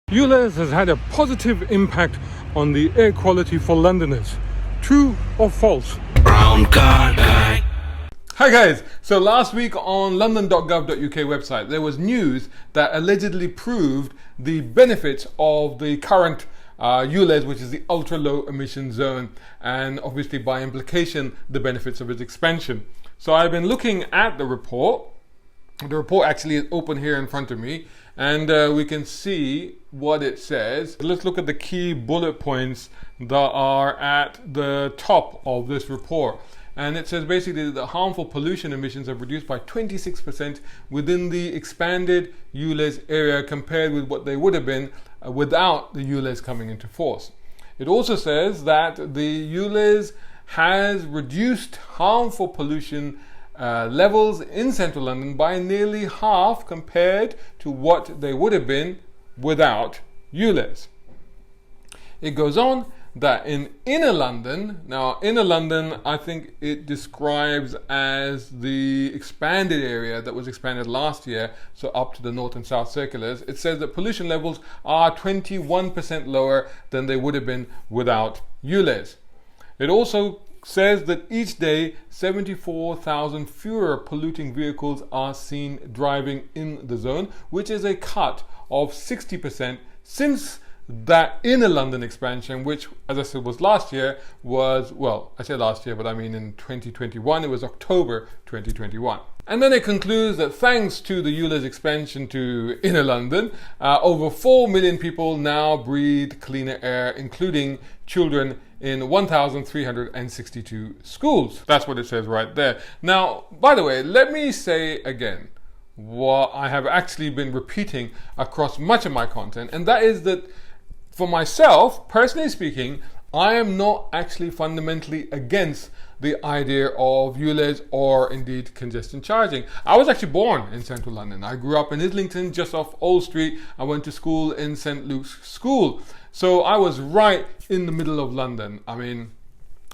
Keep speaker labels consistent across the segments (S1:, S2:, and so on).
S1: ULEZ has had a positive impact on the air quality for Londoners. True or false?
S2: Brown card guy.
S3: Hi guys, so last week on london.gov.uk website there was news that allegedly proved the benefits of the current ULEZ, which is the ultra low emission zone, and obviously by implication the benefits of its expansion. So I've been looking at the report. The report actually is open here in front of me, and we can see what it says. Let's look at the key bullet points that are at the top of this report. And it says basically that the harmful pollution emissions have reduced by 26% within the expanded ULEZ area compared with what they would have been without the ULEZ coming into force. It also says that the ULEZ has reduced harmful pollution levels in central London by nearly half compared to what they would have been without ULEZ. It goes on that in inner London, now inner London I think it describes as the expanded area that was expanded last year, so up to the north and south circulars. It says that pollution levels are 21% lower than they would have been without ULEZ. It also says that each day 74,000 fewer polluting vehicles are seen driving in the zone, which is a cut of 60% since that inner London expansion, which, as I said, was last year, was, well, I say last year, but I mean in 2021, it was October 2021. And then it concludes that thanks to the ULEZ expansion to inner London, over 4 million people now breathe cleaner air, including children in 1,362 schools. That's what it says right there. Now, by the way, let me say again what I have actually been repeating across much of my content, and that is that for myself, personally speaking, I am not actually fundamentally against the idea of ULEZ or indeed congestion charging. I was actually born in central London. I grew up in Islington, just off Old Street. I went to school in St. Luke's School. So I was right in the middle of London. I mean,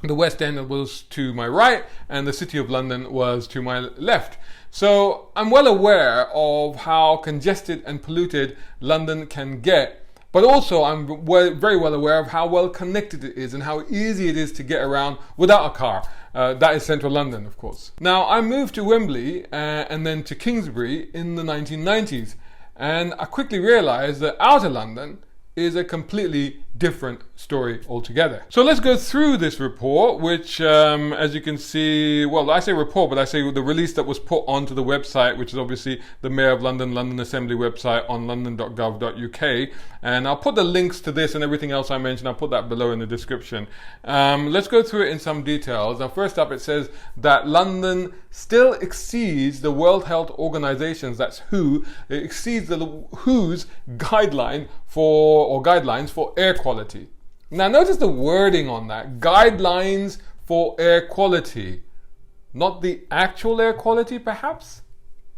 S3: the West End was to my right and the City of London was to my left. So I'm well aware of how congested and polluted London can get. But also I'm very well aware of how well connected it is and how easy it is to get around without a car. That is central London, of course. Now, I moved to Wembley and then to Kingsbury in the 1990s. And I quickly realized that outer London is a completely different story altogether. So let's go through this report, which as you can see, well, I say report, but I say the release that was put onto the website, which is obviously the Mayor of London, London Assembly website on london.gov.uk. And I'll put the links to this and everything else I mentioned, I'll put that below in the description. Let's go through it in some details. Now, first up, it says that London still exceeds the World Health Organization's, that's WHO, it exceeds the WHO's guidelines for air quality. Now notice the wording on that, guidelines for air quality, not the actual air quality perhaps.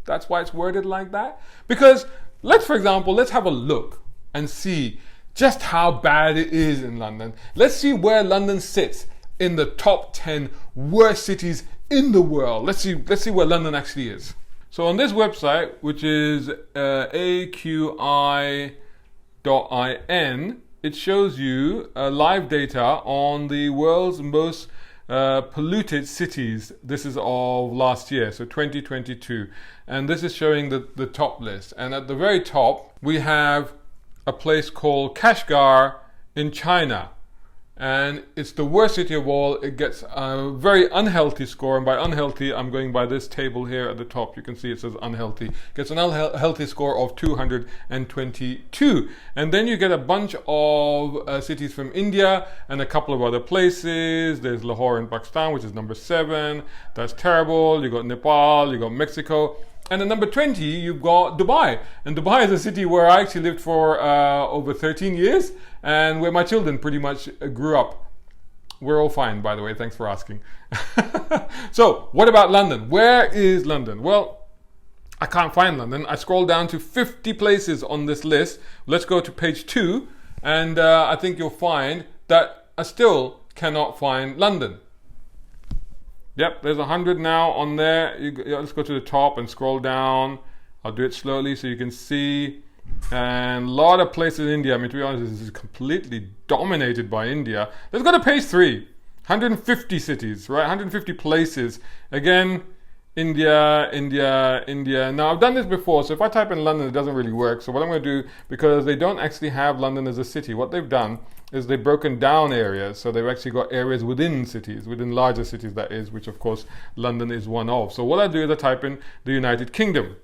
S3: That's why it's worded like that. Because let's have a look and see just how bad it is in London. Let's see where London sits in the top 10 worst cities in the world. Let's see where London actually is. So on this website, which is AQI.in, it shows you live data on the world's most polluted cities. This is of last year, so 2022. And this is showing the top list. And at the very top, we have a place called Kashgar in China. And it's the worst city of all. It gets a very unhealthy score, and by unhealthy I'm going by this table here at the top. You can see it says unhealthy. Gets an unhealthy score of 222. And then you get a bunch of cities from India and a couple of other places. There's Lahore in Pakistan, which is number 7. That's terrible. You got Nepal, you got Mexico. And at number 20, you've got Dubai. And Dubai is a city where I actually lived for over 13 years and where my children pretty much grew up. We're all fine, by the way. Thanks for asking. So, what about London? Where is London? Well, I can't find London. I scrolled down to 50 places on this list. Let's go to page 2. And I think you'll find that I still cannot find London. Yep, there's 100 now on there. Let's go to the top and scroll down. I'll do it slowly so you can see. And a lot of places in India, I mean, to be honest, this is completely dominated by India. Let's go to page 3. 150 cities, right? 150 places. Again, India, India, India. Now, I've done this before, so if I type in London, it doesn't really work. So what I'm going to do, because they don't actually have London as a city, what they've done is they've broken down areas. So they've actually got areas within cities, within larger cities, that is, which of course London is one of. So what I do is I type in the United Kingdom.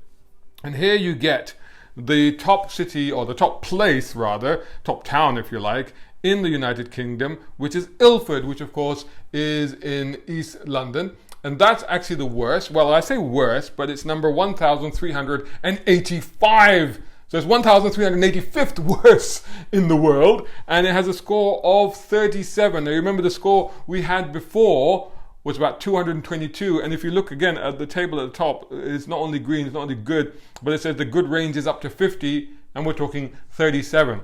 S3: And here you get the top city, or the top place rather, top town if you like, in the United Kingdom, which is Ilford, which of course is in East London. And that's actually the worst. Well, I say worst, but it's number 1,385. So it's 1,385th worst in the world. And it has a score of 37. Now, you remember the score we had before was about 222. And if you look again at the table at the top, it's not only green, it's not only good, but it says the good range is up to 50, and we're talking 37.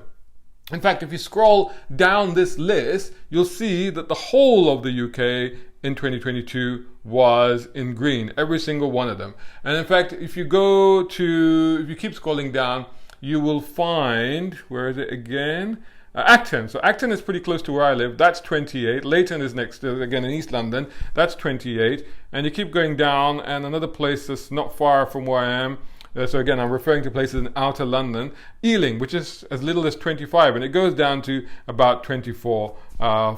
S3: In fact, if you scroll down this list, you'll see that the whole of the UK in 2022 was in green, every single one of them. And in fact, if you keep scrolling down, you will find, where is it again? Acton. So Acton is pretty close to where I live. That's 28. Leighton is next, again in East London. That's 28. And you keep going down, and another place that's not far from where I am. So again, I'm referring to places in outer London. Ealing, which is as little as 25, and it goes down to about 24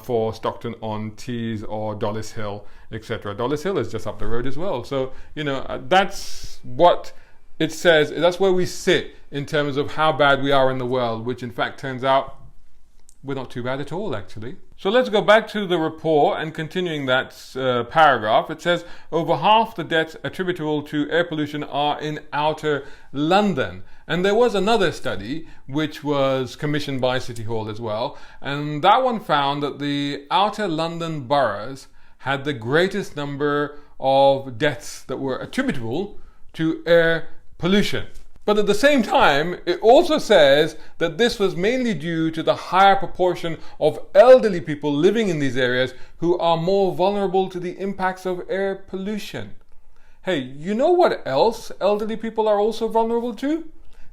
S3: for Stockton-on-Tees or Dollis Hill, etc. Dollis Hill is just up the road as well. So, that's what it says. That's where we sit in terms of how bad we are in the world, which in fact turns out we're not too bad at all, actually. So let's go back to the report and continuing that paragraph. It says over half the deaths attributable to air pollution are in outer London. And there was another study which was commissioned by City Hall as well. And that one found that the outer London boroughs had the greatest number of deaths that were attributable to air pollution. But at the same time, it also says that this was mainly due to the higher proportion of elderly people living in these areas who are more vulnerable to the impacts of air pollution. Hey, you know what else elderly people are also vulnerable to?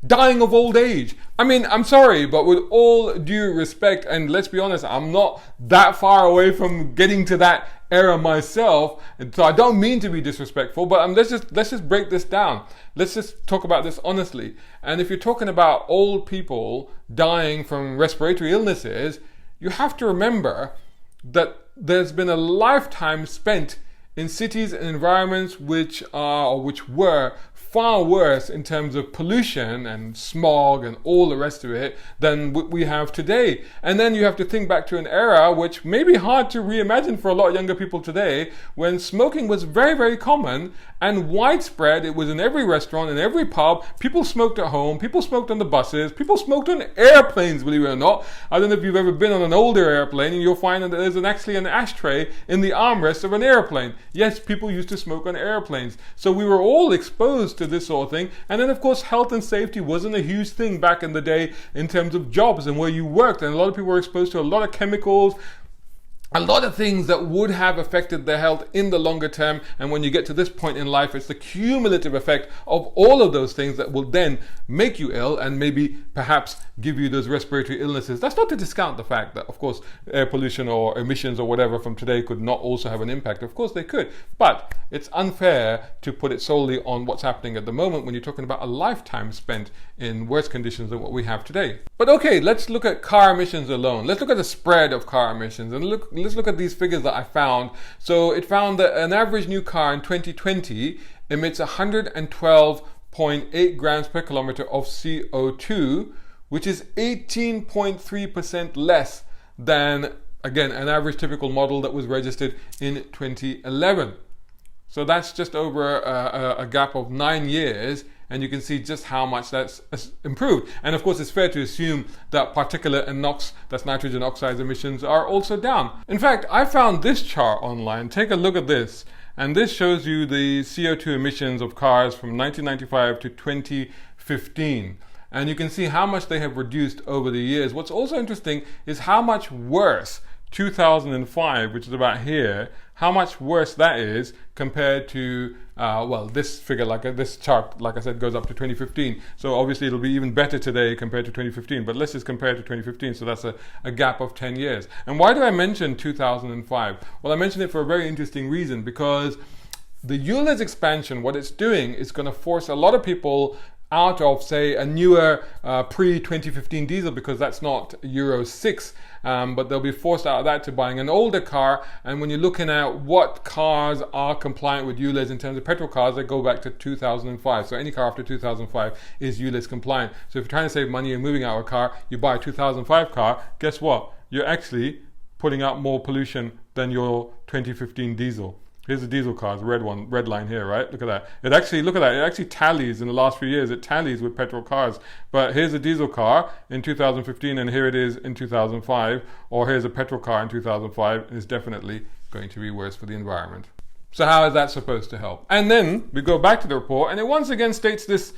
S3: Dying of old age. I mean, I'm sorry, but with all due respect, and let's be honest, I'm not that far away from getting to that era myself, and so I don't mean to be disrespectful, but let's just break this down. Let's just talk about this honestly. And if you're talking about old people dying from respiratory illnesses, you have to remember that there's been a lifetime spent in cities and environments which were far worse in terms of pollution and smog and all the rest of it than what we have today. And then you have to think back to an era which may be hard to reimagine for a lot of younger people today, when smoking was very, very common and widespread. It was in every restaurant, in every pub. People smoked at home, people smoked on the buses, people smoked on airplanes, believe it or not. I don't know if you've ever been on an older airplane, and you'll find that there's actually an ashtray in the armrest of an airplane. Yes, people used to smoke on airplanes. So we were all exposed to this sort of thing. And then of course health and safety wasn't a huge thing back in the day in terms of jobs and where you worked, and a lot of people were exposed to a lot of chemicals, a lot of things that would have affected their health in the longer term. And when you get to this point in life, it's the cumulative effect of all of those things that will then make you ill and maybe perhaps give you those respiratory illnesses. That's not to discount the fact that, of course, air pollution or emissions or whatever from today could not also have an impact. Of course they could, but it's unfair to put it solely on what's happening at the moment when you're talking about a lifetime spent in worse conditions than what we have today. But okay, let's look at car emissions alone. Let's look at the spread of car emissions, and let's look at these figures that I found. So it found that an average new car in 2020 emits 112.8 grams per kilometer of CO2, which is 18.3% less than, again, an average typical model that was registered in 2011. So that's just over a gap of 9 years, and you can see just how much that's improved. And of course, it's fair to assume that particulate and NOx, that's nitrogen oxide emissions, are also down. In fact, I found this chart online. Take a look at this. And this shows you the CO2 emissions of cars from 1995 to 2015. And you can see how much they have reduced over the years. What's also interesting is how much worse 2005, which is about here, how much worse that is compared to, well, this figure, this chart, like I said, goes up to 2015. So obviously it'll be even better today compared to 2015, but let's just compare to 2015. So that's a gap of 10 years. And why do I mention 2005? Well, I mention it for a very interesting reason, because the ULEZ expansion, what it's doing is going to force a lot of people out of, say, a newer pre-2015 diesel, because that's not Euro 6, but they'll be forced out of that to buying an older car. And when you're looking at what cars are compliant with ULEZ in terms of petrol cars, they go back to 2005. So any car after 2005 is ULEZ compliant. So if you're trying to save money and moving out of a car, you buy a 2005 car, guess what? You're actually putting out more pollution than your 2015 diesel. Here's the diesel car, the red one, red line here, right? Look at that. Look at that. It actually tallies in the last few years. It tallies with petrol cars. But here's a diesel car in 2015, and here it is in 2005. Or here's a petrol car in 2005, and it's definitely going to be worse for the environment. So how is that supposed to help? And then we go back to the report, and it once again states this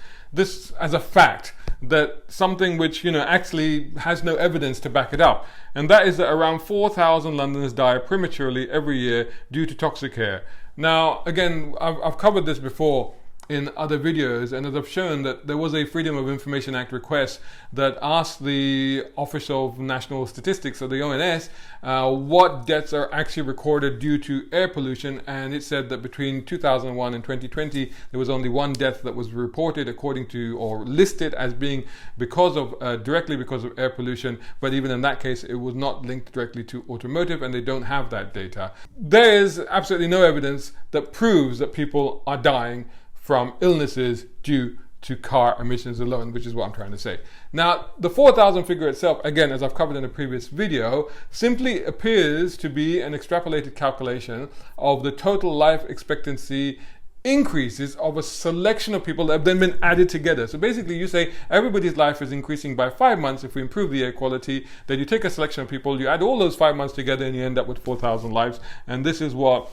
S3: as a fact, that something which, actually has no evidence to back it up. And that is that around 4,000 Londoners die prematurely every year due to toxic air. Now, again, I've covered this before in other videos, and as I've shown, that there was a Freedom of Information Act request that asked the Office of National Statistics, or the ONS, what deaths are actually recorded due to air pollution, and it said that between 2001 and 2020 there was only one death that was reported according to, or listed as being directly because of air pollution, but even in that case it was not linked directly to automotive, and they don't have that data. There is absolutely no evidence that proves that people are dying from illnesses due to car emissions alone, which is what I'm trying to say. Now, the 4,000 figure itself, again, as I've covered in a previous video, simply appears to be an extrapolated calculation of the total life expectancy increases of a selection of people that have then been added together. So basically you say everybody's life is increasing by 5 months if we improve the air quality. Then you take a selection of people, you add all those 5 months together, and you end up with 4,000 lives. And this is what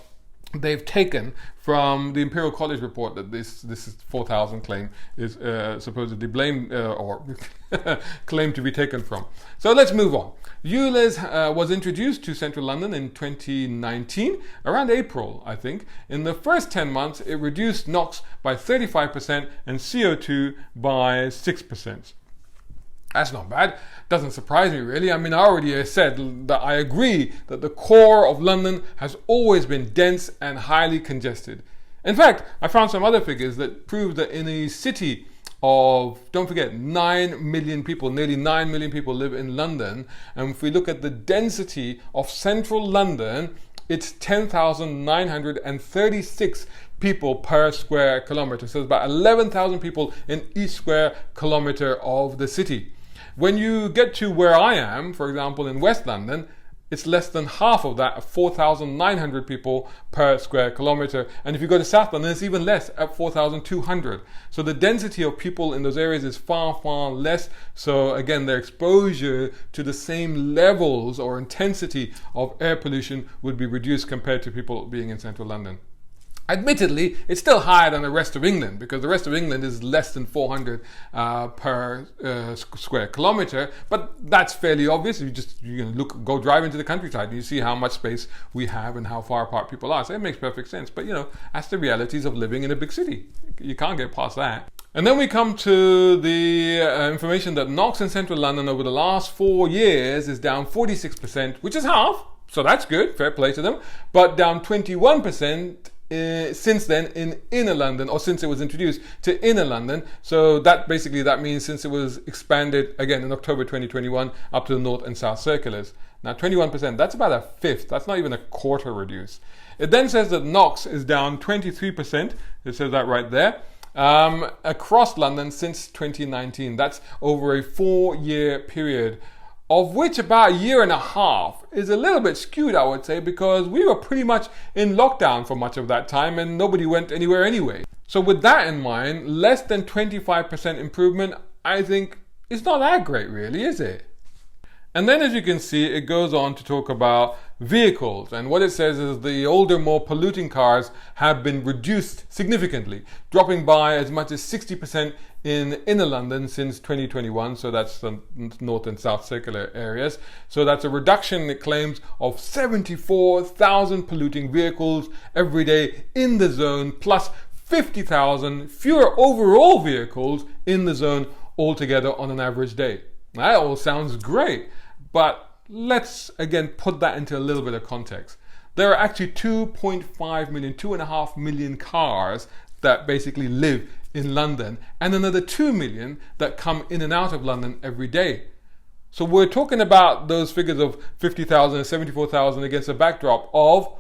S3: they've taken from the Imperial College report, that this is 4,000 claim is supposedly blamed or claimed to be taken from. So let's move on. ULEZ was introduced to central London in 2019, around April, I think. In the first 10 months, it reduced NOx by 35% and CO2 by 6%. That's not bad. Doesn't surprise me, really. I mean, I already said that I agree that the core of London has always been dense and highly congested. In fact, I found some other figures that prove that in a city of, don't forget, 9 million people, nearly 9 million people live in London, and if we look at the density of central London, it's 10,936 people per square kilometer. So it's about 11,000 people in each square kilometer of the city. When you get to where I am, for example, in West London, it's less than half of that, 4,900 people per square kilometer. And if you go to South London, it's even less, at 4,200. So the density of people in those areas is far, far less. So again, their exposure to the same levels or intensity of air pollution would be reduced compared to people being in central London. Admittedly, it's still higher than the rest of England, because the rest of England is less than 400 per square kilometre, but that's fairly obvious. You go drive into the countryside and you see how much space we have and how far apart people are. So it makes perfect sense. But that's the realities of living in a big city. You can't get past that. And then we come to the information that NOx in central London over the last 4 years is down 46%, which is half, so that's good, fair play to them, but down 21% since then in inner London, or since it was introduced to inner London. So that means since it was expanded again in October 2021 up to the north and south circulars. Now 21%, that's about a fifth, that's not even a quarter reduce. It then says that NOx is down 23%, it says that right there, across London since 2019. That's over a 4-year period, of which about a year and a half is a little bit skewed, I would say, because we were pretty much in lockdown for much of that time and nobody went anywhere anyway. So with that in mind, less than 25% improvement, I think, is not that great really, is it? And then as you can see, it goes on to talk about vehicles. And what it says is the older, more polluting cars have been reduced significantly, dropping by as much as 60% in inner London since 2021. So that's the north and south circular areas. So that's a reduction, it claims, of 74,000 polluting vehicles every day in the zone, plus 50,000 fewer overall vehicles in the zone altogether on an average day. That all sounds great, but let's again put that into a little bit of context. There are actually 2.5 million cars that basically live in London, and another 2 million that come in and out of London every day. So we're talking about those figures of 50,000 and 74,000 against a backdrop of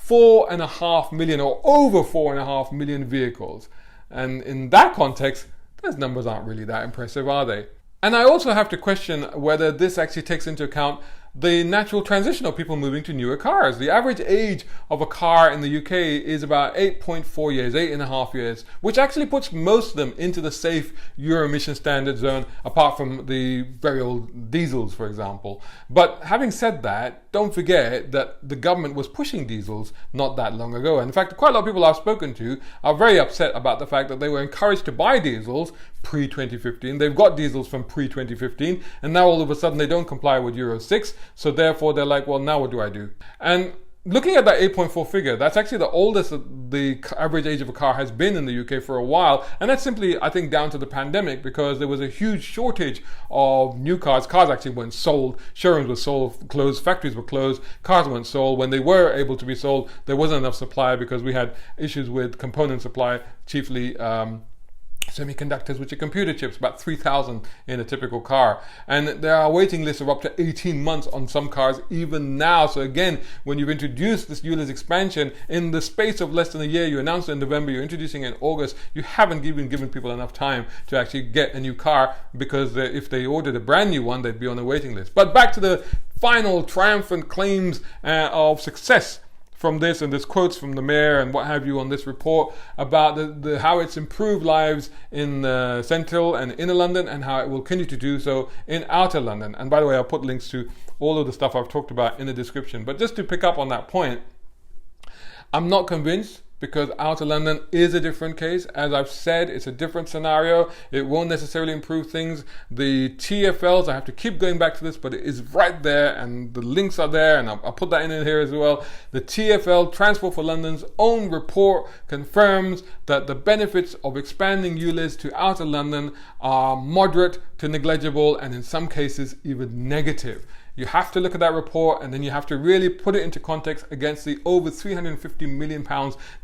S3: 4.5 million or over 4.5 million vehicles. And in that context, those numbers aren't really that impressive, are they? And I also have to question whether this actually takes into account the natural transition of people moving to newer cars. The average age of a car in the UK is about 8.4 years, 8.5 years, which actually puts most of them into the safe Euro emission standard zone, apart from the very old diesels, for example. But having said that, don't forget that the government was pushing diesels not that long ago. And in fact, quite a lot of people I've spoken to are very upset about the fact that they were encouraged to buy diesels pre-2015. They've got diesels from pre-2015, and now all of a sudden they don't comply with Euro 6. So therefore they're like, well, now what do I do? And looking at that 8.4 figure, that's actually the oldest the average age of a car has been in the UK for a while. And that's simply, I think, down to the pandemic, because there was a huge shortage of new cars. Cars actually weren't sold. Showrooms were sold, closed, factories were closed, cars weren't sold. When they were able to be sold, there wasn't enough supply because we had issues with component supply, chiefly semiconductors, which are computer chips, about 3,000 in a typical car. And there are waiting lists of up to 18 months on some cars even now. So again, when you've introduced this ULEZ expansion in the space of less than a year, you announced it in November, you're introducing it in August, you haven't even given people enough time to actually get a new car, because if they ordered a brand new one, they'd be on a waiting list. But back to the final triumphant claims of success from this, and there's quotes from the mayor and what have you on this report about how it's improved lives in central and inner London, and how it will continue to do so in outer London. And by the way, I'll put links to all of the stuff I've talked about in the description. But just to pick up on that point, I'm not convinced, because outer London is a different case. As I've said, it's a different scenario. It won't necessarily improve things. The TfLs, I have to keep going back to this, but it is right there, and the links are there, and I'll put that in here as well. The TfL, Transport for London's own report, confirms that the benefits of expanding ULEZ to outer London are moderate to negligible, and in some cases even negative. You have to look at that report, and then you have to really put it into context against the over £350 million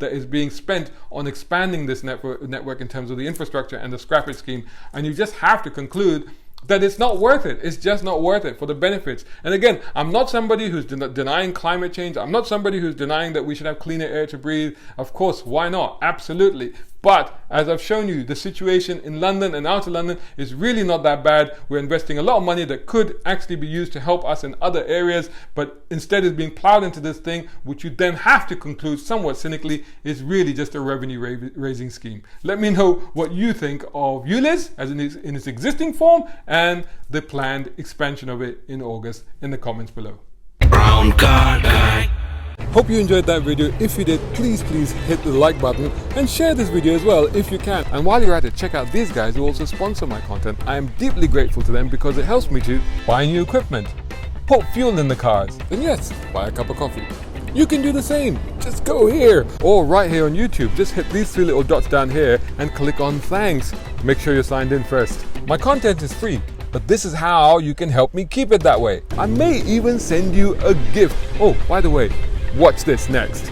S3: that is being spent on expanding this network in terms of the infrastructure and the scrappage scheme. And you just have to conclude that it's not worth it. It's just not worth it for the benefits. And again, I'm not somebody who's denying climate change. I'm not somebody who's denying that we should have cleaner air to breathe. Of course, why not? Absolutely. But as I've shown you, the situation in London and outer London is really not that bad. We're investing a lot of money that could actually be used to help us in other areas, but instead is being plowed into this thing, which you then have to conclude somewhat cynically is really just a revenue raising scheme. Let me know what you think of ULEZ as in its existing form, and the planned expansion of it in August in the comments below.
S2: Brown car guy.
S1: Hope you enjoyed that video. If you did, please hit the like button and share this video as well if you can.
S3: And while you're at it, check out these guys who also sponsor my content. I am deeply grateful to them because it helps me to buy new equipment, put fuel in the cars, and yes, buy a cup of coffee. You can do the same. Just go here, or right here on YouTube. Just hit these three little dots down here and click on thanks. Make sure you're signed in first. My content is free, but this is how you can help me keep it that way. I may even send you a gift. Oh, by the way, watch this next.